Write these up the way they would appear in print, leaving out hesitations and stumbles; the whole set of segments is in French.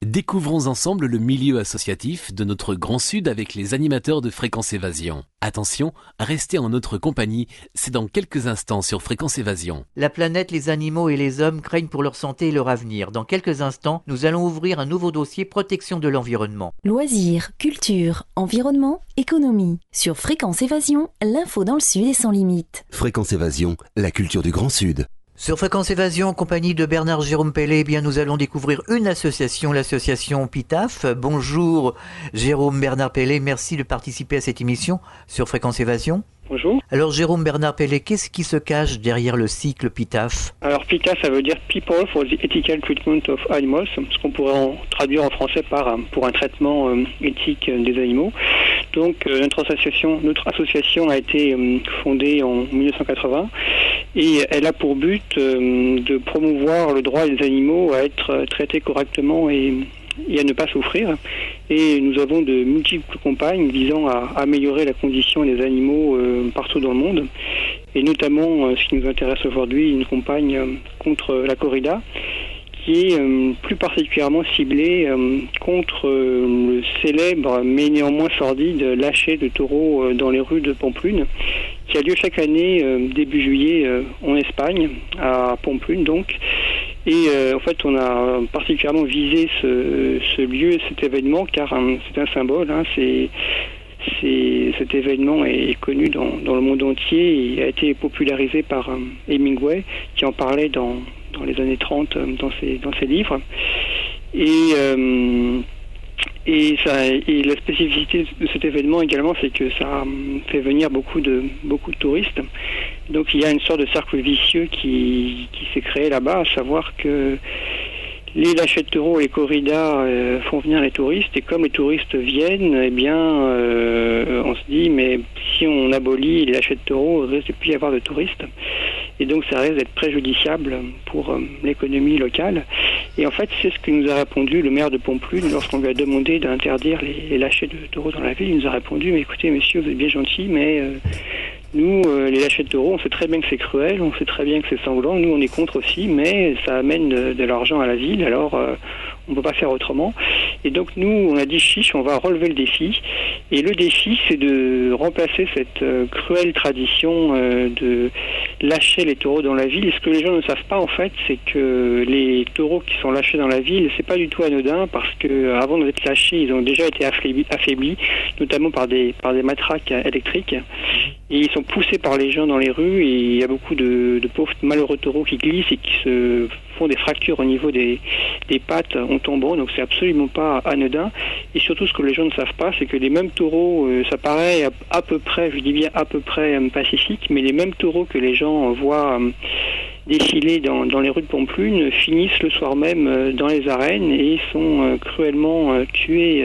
Découvrons ensemble le milieu associatif de notre Grand Sud avec les animateurs de Fréquence Évasion. Attention, restez en notre compagnie, c'est dans quelques instants sur Fréquence Évasion. La planète, les animaux et les hommes craignent pour leur santé et leur avenir. Dans quelques instants, nous allons ouvrir un nouveau dossier protection de l'environnement. Loisirs, culture, environnement, économie. Sur Fréquence Évasion, l'info dans le Sud est sans limite. Fréquence Évasion, la culture du Grand Sud. Sur Fréquence Évasion, en compagnie de Bernard Jérôme Pellet, eh bien, nous allons découvrir une association, l'association PITAF. Bonjour Jérôme Bernard Pellet, merci de participer à cette émission sur Fréquence Évasion. Bonjour. Alors Jérôme Bernard Pellet, qu'est-ce qui se cache derrière le cycle PITAF ? Alors PITAF, ça veut dire People for the Ethical Treatment of Animals, ce qu'on pourrait traduire en français par pour un traitement éthique des animaux. Donc notre association a été fondée en 1980 et elle a pour but de promouvoir le droit des animaux à être traités correctement et à ne pas souffrir. Et nous avons de multiples campagnes visant à améliorer la condition des animaux partout dans le monde. Et notamment, ce qui nous intéresse aujourd'hui, une campagne contre la corrida, qui est plus particulièrement ciblée contre le célèbre mais néanmoins sordide lâcher de taureaux dans les rues de Pampelune, qui a lieu chaque année début juillet en Espagne, à Pampelune donc. Et en fait, on a particulièrement visé ce lieu et cet événement car c'est un symbole. Cet événement est connu dans le monde entier et a été popularisé par Hemingway, qui en parlait dans les années 30 dans ses livres. Et la spécificité de cet événement également, c'est que ça fait venir beaucoup de touristes. Donc il y a une sorte de cercle vicieux qui s'est créé là-bas, à savoir que les lâchers de taureaux et les corridas font venir les touristes, et comme les touristes viennent, eh bien on se dit mais si on abolit les lâchers de taureaux, il risque de plus y avoir de touristes. Et donc ça risque d'être préjudiciable pour l'économie locale. Et en fait, c'est ce que nous a répondu le maire de Pampelune lorsqu'on lui a demandé d'interdire les lâchers de taureaux dans la ville. Il nous a répondu, mais écoutez monsieur, vous êtes bien gentil, mais nous, les lâchers de taureaux, on sait très bien que c'est cruel, on sait très bien que c'est sanglant, nous on est contre aussi, mais ça amène de l'argent à la ville, alors on ne peut pas faire autrement. Et donc nous, on a dit chiche, on va relever le défi. Et le défi, c'est de remplacer cette cruelle tradition de lâcher les taureaux dans la ville. Et ce que les gens ne savent pas en fait, c'est que les taureaux qui sont lâchés dans la ville, c'est pas du tout anodin, parce que avant d'être lâchés, ils ont déjà été affaiblis, notamment par des matraques électriques. Et ils sont poussés par les gens dans les rues, et il y a beaucoup de pauvres malheureux taureaux qui glissent et qui se font des fractures au niveau des pattes en tombant, donc c'est absolument pas anodin. Et surtout, ce que les gens ne savent pas, c'est que les mêmes taureaux, ça paraît à peu près, je dis bien à peu près pacifique, mais les mêmes taureaux que les gens voient défiler dans les rues de Pampelune finissent le soir même dans les arènes et sont cruellement tués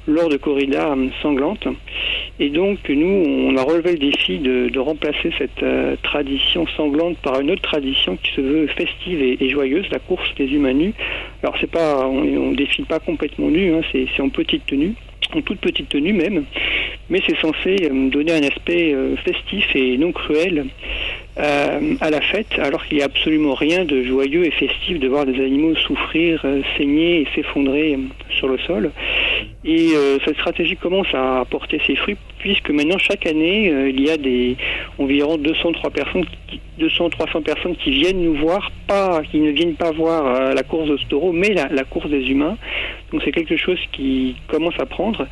lors de corridas sanglantes. Et donc nous, on a relevé le défi de remplacer cette tradition sanglante par une autre tradition qui se veut festive et joyeuse, la course des humains nus. Alors c'est pas, on défile pas complètement nu, c'est en petite tenue, en toute petite tenue même, mais c'est censé donner un aspect festif et non cruel à la fête, alors qu'il n'y a absolument rien de joyeux et festif de voir des animaux souffrir, saigner et s'effondrer sur le sol. Et cette stratégie commence à porter ses fruits, puisque maintenant chaque année il y a environ 200-300 personnes qui viennent nous voir, qui ne viennent pas voir la course de taureaux, mais la course des humains. Donc c'est quelque chose qui commence à prendre.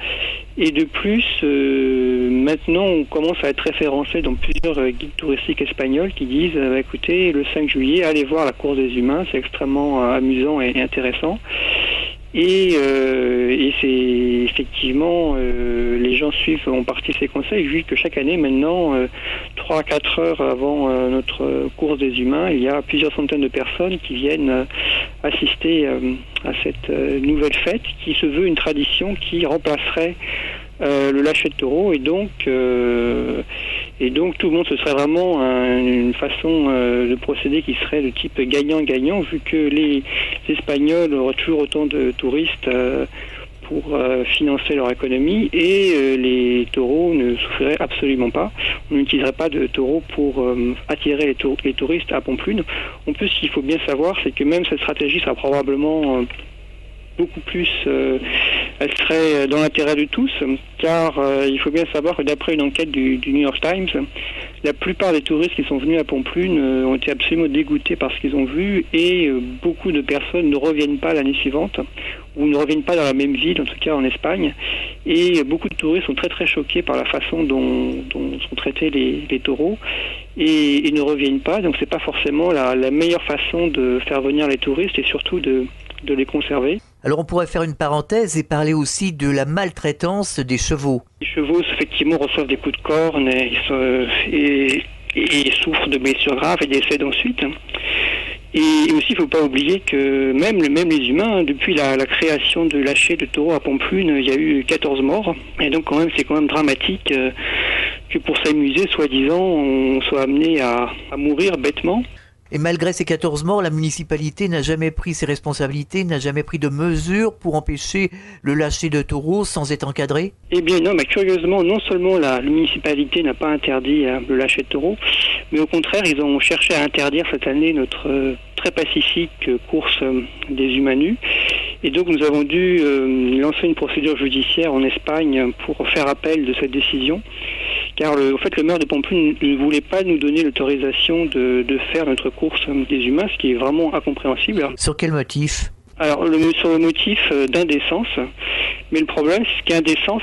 Et de plus, maintenant on commence à être référencé dans plusieurs guides touristiques espagnols qui disent écoutez, le 5 juillet, allez voir la course des humains, c'est extrêmement amusant et intéressant. Et c'est effectivement, les gens suivent en partie ces conseils, vu que chaque année maintenant, 3 à 4 heures avant notre course des humains, il y a plusieurs centaines de personnes qui viennent assister à cette nouvelle fête qui se veut une tradition qui remplacerait le lâcher de taureau, et donc tout le monde, ce serait vraiment une façon de procéder qui serait de type gagnant-gagnant, vu que les Espagnols auraient toujours autant de touristes pour financer leur économie, et les taureaux ne souffriraient absolument pas. On n'utiliserait pas de taureaux pour attirer les touristes à Pampelune. En plus, ce qu'il faut bien savoir, c'est que même cette stratégie sera probablement beaucoup plus, elle serait dans l'intérêt de tous, car il faut bien savoir que d'après une enquête du New York Times, la plupart des touristes qui sont venus à Pampelune ont été absolument dégoûtés par ce qu'ils ont vu, et beaucoup de personnes ne reviennent pas l'année suivante, ou ne reviennent pas dans la même ville, en tout cas en Espagne, et beaucoup de touristes sont très très choqués par la façon dont sont traités les taureaux, et ne reviennent pas. Donc c'est pas forcément la meilleure façon de faire venir les touristes, et surtout de les conserver. Alors on pourrait faire une parenthèse et parler aussi de la maltraitance des chevaux. Les chevaux, effectivement, reçoivent des coups de corne et souffrent de blessures graves et décèdent ensuite. Et aussi, il ne faut pas oublier que même les humains, depuis la création de lâcher de taureaux à Pampelune, il y a eu 14 morts. Et donc c'est quand même dramatique que pour s'amuser, soi-disant, on soit amené à mourir bêtement. Et malgré ces 14 morts, la municipalité n'a jamais pris ses responsabilités, n'a jamais pris de mesures pour empêcher le lâcher de taureaux sans être encadré? Eh bien non, mais curieusement, non seulement la municipalité n'a pas interdit le lâcher de taureaux, mais au contraire, ils ont cherché à interdire cette année notre très pacifique course des humains nus. Et donc nous avons dû lancer une procédure judiciaire en Espagne pour faire appel de cette décision. Car le maire de Pampelune ne voulait pas nous donner l'autorisation de faire notre course des humains, ce qui est vraiment incompréhensible. Sur quel motif? Alors sur le motif d'indécence, mais le problème c'est qu'indécence,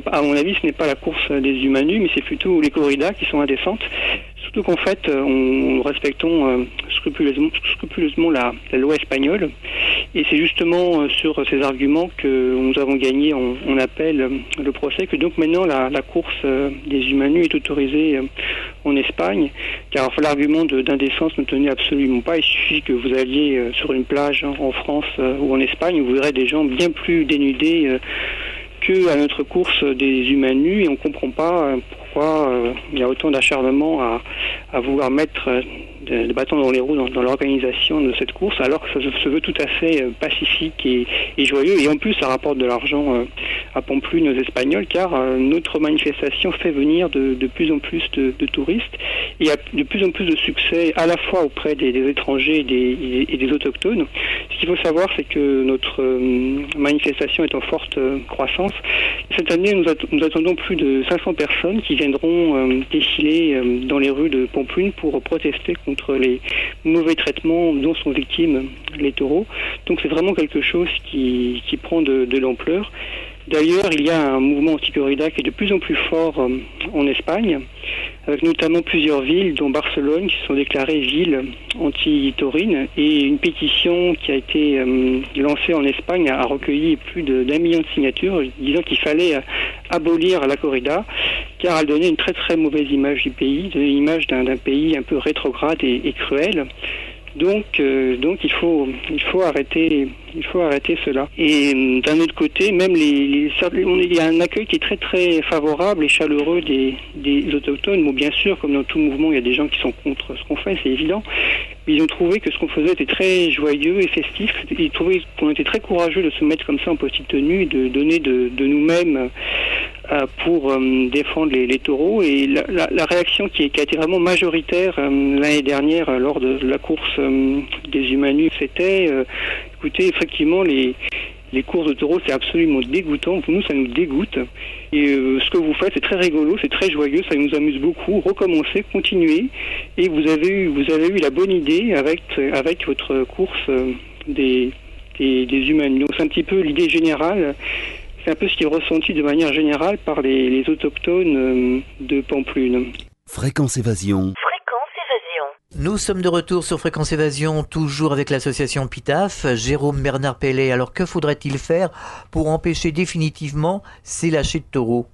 à mon avis, ce n'est pas la course des humains nus, mais c'est plutôt les corridas qui sont indécentes. Surtout qu'en fait, nous respectons scrupuleusement la loi espagnole, et c'est justement sur ces arguments que nous avons gagné en appel le procès, que donc maintenant la course des humains nus est autorisée en Espagne, car l'argument d'indécence ne tenait absolument pas. Il suffit que vous alliez sur une plage en France ou en Espagne, vous verrez des gens bien plus dénudés que à notre course des humains nus, et on ne comprend pas pourquoi il y a autant d'acharnement à vouloir mettre des bâtons dans les roues dans l'organisation de cette course, alors que ça se veut tout à fait pacifique et joyeux, et en plus ça rapporte de l'argent à Pampelune aux Espagnols, car notre manifestation fait venir de plus en plus de touristes, et il y a de plus en plus de succès à la fois auprès des étrangers et des autochtones. Ce qu'il faut savoir, c'est que notre manifestation est en forte croissance. Cette année, nous attendons plus de 500 personnes qui viendront défiler dans les rues de Pampelune pour protester contre les mauvais traitements dont sont victimes les taureaux. Donc c'est vraiment quelque chose qui prend de l'ampleur. D'ailleurs, il y a un mouvement anti-corrida qui est de plus en plus fort en Espagne, avec notamment plusieurs villes, dont Barcelone, qui se sont déclarées villes anti-taurines, et une pétition qui a été lancée en Espagne a recueilli plus d'1 million de signatures, disant qu'il fallait abolir la corrida, car elle donnait une très très mauvaise image du pays, donnait l'image d'un pays un peu rétrograde et cruel. Donc il faut arrêter cela. Et d'un autre côté, même il y a un accueil qui est très très favorable et chaleureux des autochtones. Bon, bien sûr, comme dans tout mouvement, il y a des gens qui sont contre ce qu'on fait, c'est évident. Mais ils ont trouvé que ce qu'on faisait était très joyeux et festif. Ils trouvaient qu'on était très courageux de se mettre comme ça en petite tenue, de donner de nous-mêmes pour défendre les taureaux. Et la réaction qui a été vraiment majoritaire l'année dernière lors de la course des humains nus, c'était écoutez, effectivement, les courses de taureaux, c'est absolument dégoûtant. Pour nous, ça nous dégoûte. Et ce que vous faites, c'est très rigolo, c'est très joyeux, ça nous amuse beaucoup. Recommencez, continuez. Et vous avez eu la bonne idée avec votre course des humains nus. Donc c'est un petit peu l'idée générale. C'est un peu ce qui est ressenti de manière générale par les autochtones de Pampelune. Fréquence Évasion. Nous sommes de retour sur Fréquence Évasion, toujours avec l'association PITAF. Jérôme Bernard Pellet, alors que faudrait-il faire pour empêcher définitivement ces lâchers de taureaux?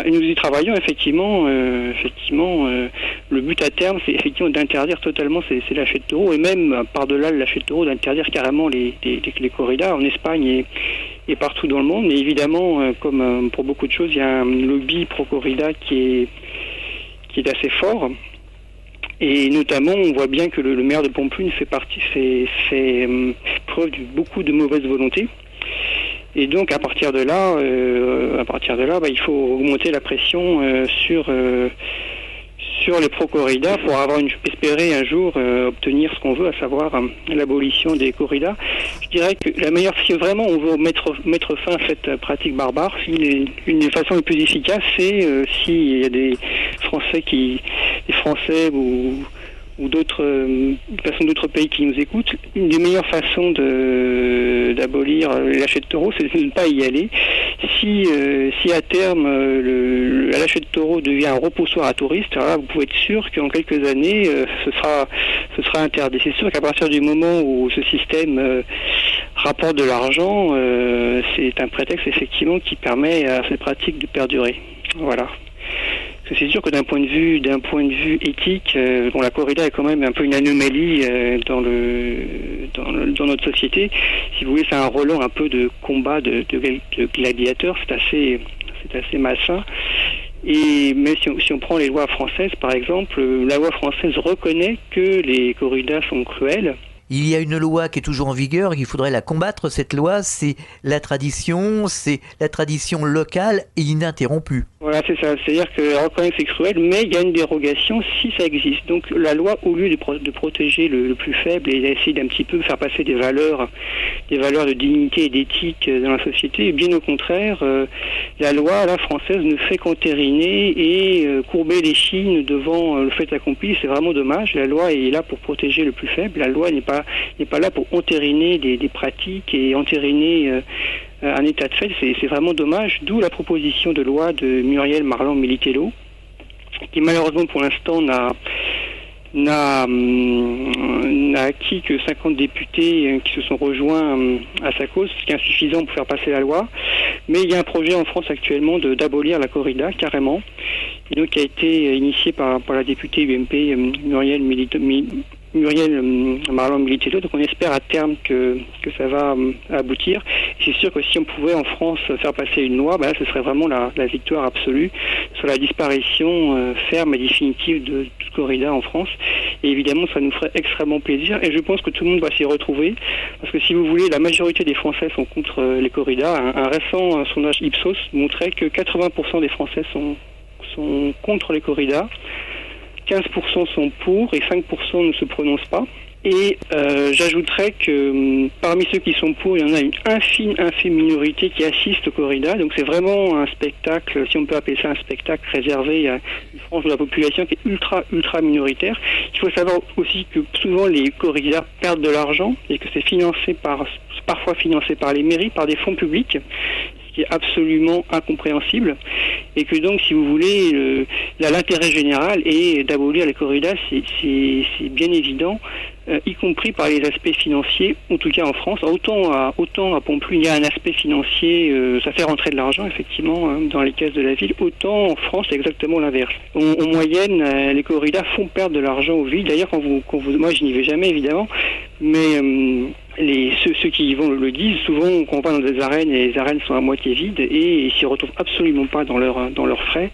Nous y travaillons effectivement. Le but à terme, c'est effectivement d'interdire totalement ces lâchers de taureaux, et même par-delà le lâcher de taureaux, d'interdire carrément les corridas en Espagne et partout dans le monde. Mais évidemment, comme pour beaucoup de choses, il y a un lobby pro-corrida qui est assez fort. Et notamment, on voit bien que le maire de Pampelune fait preuve de beaucoup de mauvaise volonté. Et donc, à partir de là, il faut augmenter la pression sur les pro-corridas pour espérer un jour obtenir ce qu'on veut, à savoir l'abolition des corridas. Je Je dirais que la meilleure, si vraiment on veut mettre fin à cette pratique barbare, une des façons les plus efficaces, c'est s'il y a des Français ou d'autres personnes d'autres pays qui nous écoutent, une des meilleures façons d'abolir l'achat de taureaux, c'est de ne pas y aller. Si à terme la lâcher de taureaux devient un repoussoir à touristes, alors là, vous pouvez être sûr qu'en quelques années ce sera interdit. C'est sûr qu'à partir du moment où ce système rapporte de l'argent, c'est un prétexte effectivement qui permet à cette pratique de perdurer. Voilà. C'est sûr que d'un point de vue éthique, la corrida est quand même un peu une anomalie dans notre société. Si vous voulez, c'est un relent un peu de combat de gladiateurs. C'est assez malsain. Mais si on prend les lois françaises, par exemple, la loi française reconnaît que les corridas sont cruelles. Il y a une loi qui est toujours en vigueur, il faudrait la combattre, cette loi, c'est la tradition locale et ininterrompue. Voilà, c'est ça. C'est-à-dire qu'elle reconnaît que c'est cruel, mais il y a une dérogation si ça existe. Donc la loi, au lieu de protéger le plus faible et d'essayer d'un petit peu faire passer des valeurs de dignité et d'éthique dans la société, bien au contraire, la loi française ne fait qu'entériner et courber les chines devant le fait accompli. C'est vraiment dommage. La loi est là pour protéger le plus faible. La loi n'est pas là pour entériner des pratiques et entériner un état de fait. C'est vraiment dommage, d'où la proposition de loi de Muriel Marland-Militello, qui malheureusement pour l'instant n'a acquis que 50 députés qui se sont rejoints à sa cause, ce qui est insuffisant pour faire passer la loi. Mais il y a un projet en France actuellement d'abolir la corrida, carrément, et donc qui a été initié par la députée UMP Muriel Marland-Militello. Donc on espère à terme que ça va aboutir. Et c'est sûr que si on pouvait en France faire passer une loi, là, ce serait vraiment la victoire absolue sur la disparition ferme et définitive de toute corrida en France. Et évidemment, ça nous ferait extrêmement plaisir. Et je pense que tout le monde va s'y retrouver. Parce que si vous voulez, la majorité des Français sont contre les corridas. Un récent sondage Ipsos montrait que 80% des Français sont contre les corridas. 15% sont pour et 5% ne se prononcent pas. Et j'ajouterais que parmi ceux qui sont pour, il y en a une infime minorité qui assiste aux corridas. Donc c'est vraiment un spectacle, si on peut appeler ça un spectacle réservé à une frange de la population qui est ultra minoritaire. Il faut savoir aussi que souvent les corridas perdent de l'argent et que c'est parfois financé par les mairies, par des fonds publics, ce qui est absolument incompréhensible, et que donc, si vous voulez, l'intérêt général est d'abolir les corridas, c'est bien évident, y compris par les aspects financiers, en tout cas en France. Autant à Pontpellier, il y a un aspect financier, ça fait rentrer de l'argent, effectivement, dans les caisses de la ville. Autant en France, c'est exactement l'inverse. En moyenne, les corridas font perdre de l'argent aux villes. D'ailleurs, moi, je n'y vais jamais, évidemment, mais ceux qui y vont le disent. Souvent, quand on va dans des arènes, et les arènes sont à moitié vides et ils s'y retrouvent absolument pas dans leurs frais.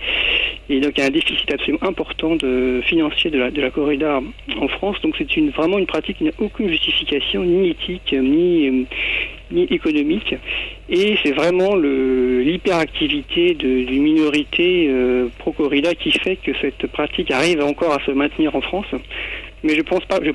Et donc, il y a un déficit absolument important financier de la corrida en France. Donc, c'est vraiment une pratique qui n'a aucune justification, ni éthique, ni économique. Et c'est vraiment l'hyperactivité d'une minorité pro-corrida qui fait que cette pratique arrive encore à se maintenir en France. Mais je pense pas que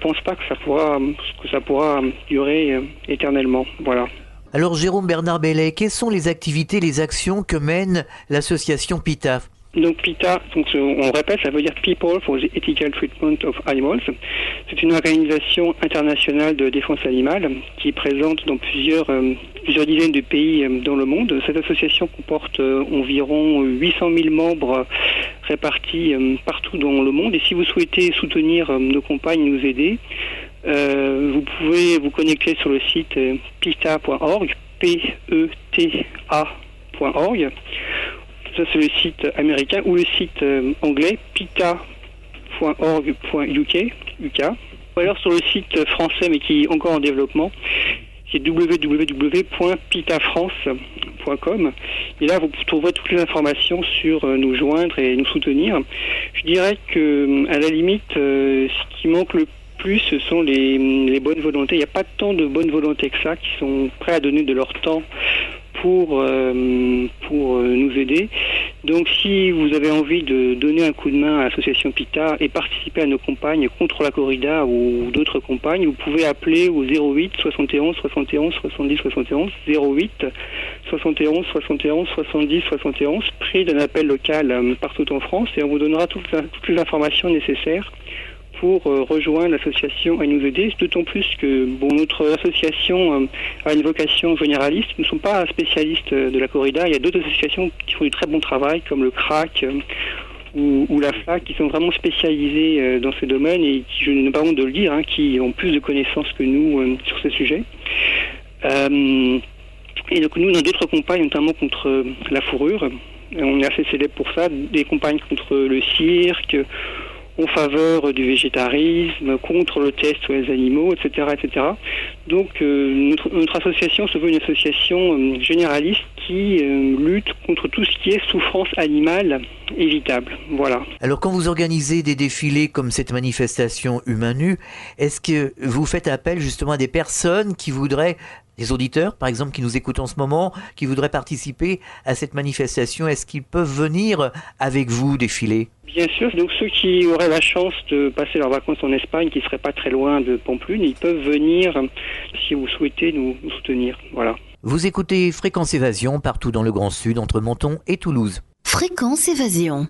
ça pourra durer éternellement. Voilà. Alors Jérôme Bernard Bellet, quelles sont les activités, les actions que mène l'association PETA ? Donc PETA, on répète, ça veut dire People for the Ethical Treatment of Animals. C'est une organisation internationale de défense animale qui est présente dans plusieurs dizaines de pays dans le monde. Cette association comporte environ 800 000 membres répartis partout dans le monde. Et si vous souhaitez soutenir nos campagnes, nous aider, vous pouvez vous connecter sur le site peta.org, PETA.org. Ça, c'est le site américain, ou le site anglais, peta.org.uk, ou alors sur le site français, mais qui est encore en développement, qui est www.petafrance.com. Et là, vous trouverez toutes les informations sur nous joindre et nous soutenir. Je dirais que, à la limite, ce qui manque le plus, ce sont les bonnes volontés. Il n'y a pas tant de bonnes volontés que ça qui sont prêts à donner de leur temps pour nous aider. Donc si vous avez envie de donner un coup de main à l'association PITA et participer à nos campagnes contre la corrida ou d'autres campagnes, vous pouvez appeler au 08 71 71 70 71 08 71 71 70 71, prix d'un appel local partout en France, et on vous donnera toutes les informations nécessaires pour rejoindre l'association et nous aider, d'autant plus que notre association a une vocation généraliste. Nous ne sommes pas spécialistes de la corrida. Il y a d'autres associations qui font du très bon travail, comme le CRAC ou la FLAC, qui sont vraiment spécialisées dans ces domaines et qui, je n'ai pas honte de le dire, qui ont plus de connaissances que nous sur ces sujets. Et donc nous, dans d'autres campagnes, notamment contre la fourrure, on est assez célèbre pour ça, des campagnes contre le cirque, en faveur du végétarisme, contre le test sur les animaux, etc., etc. Donc notre association se veut une association généraliste qui lutte contre tout ce qui est souffrance animale évitable. Voilà. Alors quand vous organisez des défilés comme cette manifestation Humains Nus, est-ce que vous faites appel justement à des personnes qui voudraient, des auditeurs par exemple qui nous écoutent en ce moment, qui voudraient participer à cette manifestation, est-ce qu'ils peuvent venir avec vous défiler ? Bien sûr, donc ceux qui auraient la chance de passer leurs vacances en Espagne, qui ne seraient pas très loin de Pampelune, ils peuvent venir si vous souhaitez nous soutenir. Voilà. Vous écoutez Fréquence Évasion partout dans le Grand Sud, entre Menton et Toulouse. Fréquence Évasion.